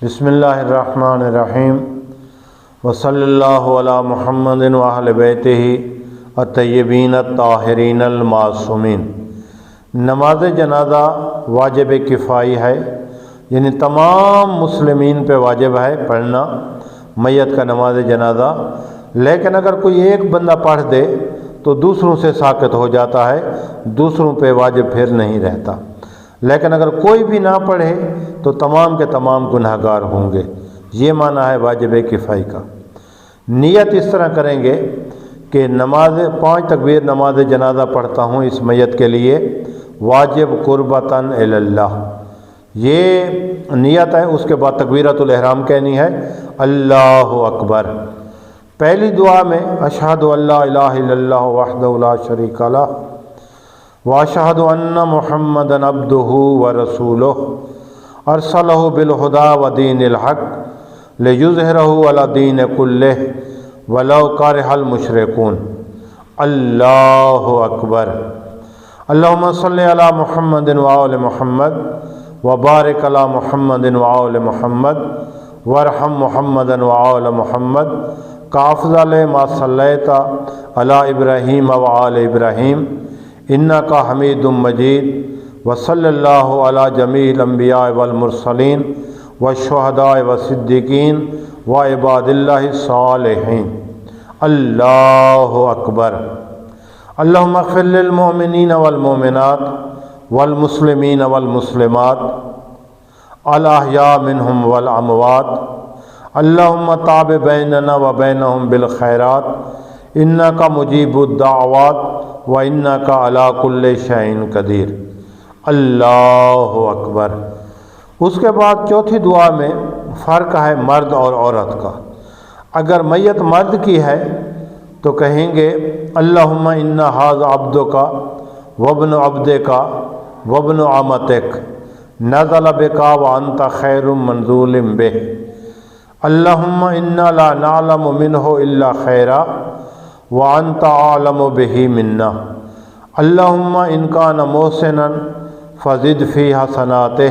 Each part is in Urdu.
بسم اللہ الرحمن الرحیم وصلی اللہ علی محمد و اہل بیتہ الطیبین الطاہرین المعصومین۔ نماز جنازہ واجب کفائی ہے، یعنی تمام مسلمین پہ واجب ہے پڑھنا میت کا نماز جنازہ، لیکن اگر کوئی ایک بندہ پڑھ دے تو دوسروں سے ساقط ہو جاتا ہے، دوسروں پہ واجب پھر نہیں رہتا۔ لیکن اگر کوئی بھی نہ پڑھے تو تمام کے تمام گناہ گار ہوں گے، یہ معنی ہے واجب کفائی کا۔ نیت اس طرح کریں گے کہ نماز 5 تکبیر نماز جنازہ پڑھتا ہوں اس میت کے لیے واجب قربتاً الی اللہ، یہ نیت ہے۔ اس کے بعد تکبیرۃ الاحرام کہنی ہے، اللہ اکبر۔ پہلی دعا میں اشہد ان لا الہ الا اللہ وحدہ لا شریک لہ واشہد ان محمدًا عبدہ ورسولہ ارسلہ بالہدی ودین الحق لیظہرہ علی الدین کلہ ولو کرہ المشرکون، اللہ اکبر۔ اللہم صلی علی محمد وآل محمد وبارک علی محمد وآل محمد وارحم محمدا وآل محمد کافضل ما صلیت علی ابراہیم وآل ابراہیم انک حمید مجید، وصلی اللہ علی جمیع الانبیاء والمرسلین والشہداء والصدیقین وعباد اللہ الصالحین، اللہ اکبر۔ اللہم اغفر للمؤمنین والمؤمنات والمسلمین والمسلمات الاحیاء منہم والاموات، اللہم تابع بیننا وبینہم بالخیرات انک مجیب الدعوات وانک علی کل شیء قدیر، اللہ اکبر۔ اس کے بعد چوتھی دعا میں فرق ہے مرد اور عورت کا۔ اگر میت مرد کی ہے تو کہیں گے اللہم ان ھذا عبدک وابن عبدک وابن امتک نزل بک وانت خیر منزول بہ، اللہم انا لا نعلم منہ الا خیرا وانت اعلم بہ منا، اللہم ان کان محسنا فزد فی حسناتہ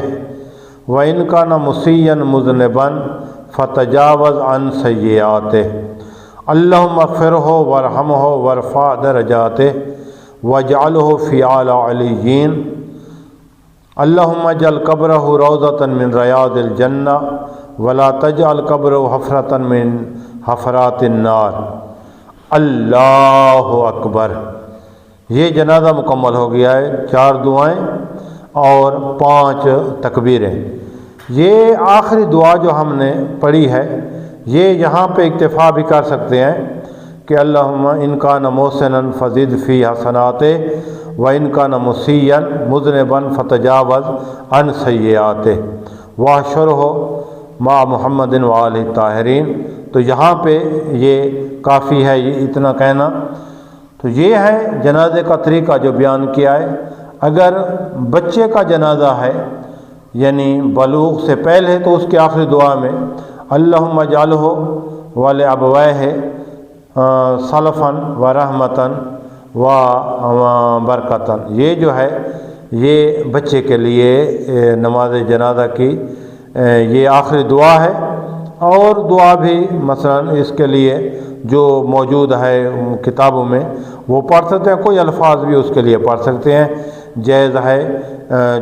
وان کان مسیئا مذنبا فتجاوز عن سیئاتہ، اللہم اغفرہ وارحمہ وارفع درجاتہ واجعلہ فی اعلی علیین، اللہم اجعل قبرہ روضۃ من ریاض الجنہ ولا تجعل قبرہ حفرۃ من حفرات النار، اللہ اکبر۔ یہ جنازہ مکمل ہو گیا ہے، 4 دعائیں اور 5 تکبیریں۔ یہ آخری دعا جو ہم نے پڑھی ہے یہ یہاں پہ اکتفا بھی کر سکتے ہیں کہ اللہم ان کان محسنا فزد فی حسناتہ وان کان مسیئا مذنبا فتجاوز عن سیئاتہ واحشرہ مع محمد وآلہ الطاہرین۔ تو یہاں پہ یہ کافی ہے، یہ اتنا کہنا۔ تو یہ ہے جنازے کا طریقہ جو بیان کیا ہے۔ اگر بچے کا جنازہ ہے یعنی بلوغ سے پہلے تو اس کی آخری دعا میں اللہم اجعلہ ولابویہ سلفا ورحمتا وبرکتا، یہ جو ہے یہ بچے کے لیے نماز جنازہ کی یہ آخری دعا ہے۔ اور دعا بھی مثلا اس کے لیے جو موجود ہے کتابوں میں وہ پڑھ سکتے ہیں، کوئی الفاظ بھی اس کے لیے پڑھ سکتے ہیں، جائز ہے،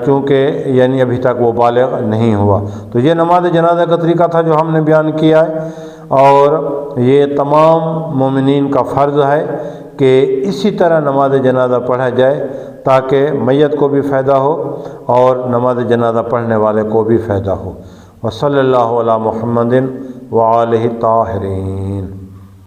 چونکہ یعنی ابھی تک وہ بالغ نہیں ہوا۔ تو یہ نماز جنازہ کا طریقہ تھا جو ہم نے بیان کیا ہے، اور یہ تمام مومنین کا فرض ہے کہ اسی طرح نماز جنازہ پڑھا جائے تاکہ میت کو بھی فائدہ ہو اور نماز جنازہ پڑھنے والے کو بھی فائدہ ہو۔ وصلی اللہ علی محمد وآلہ الطاہرین۔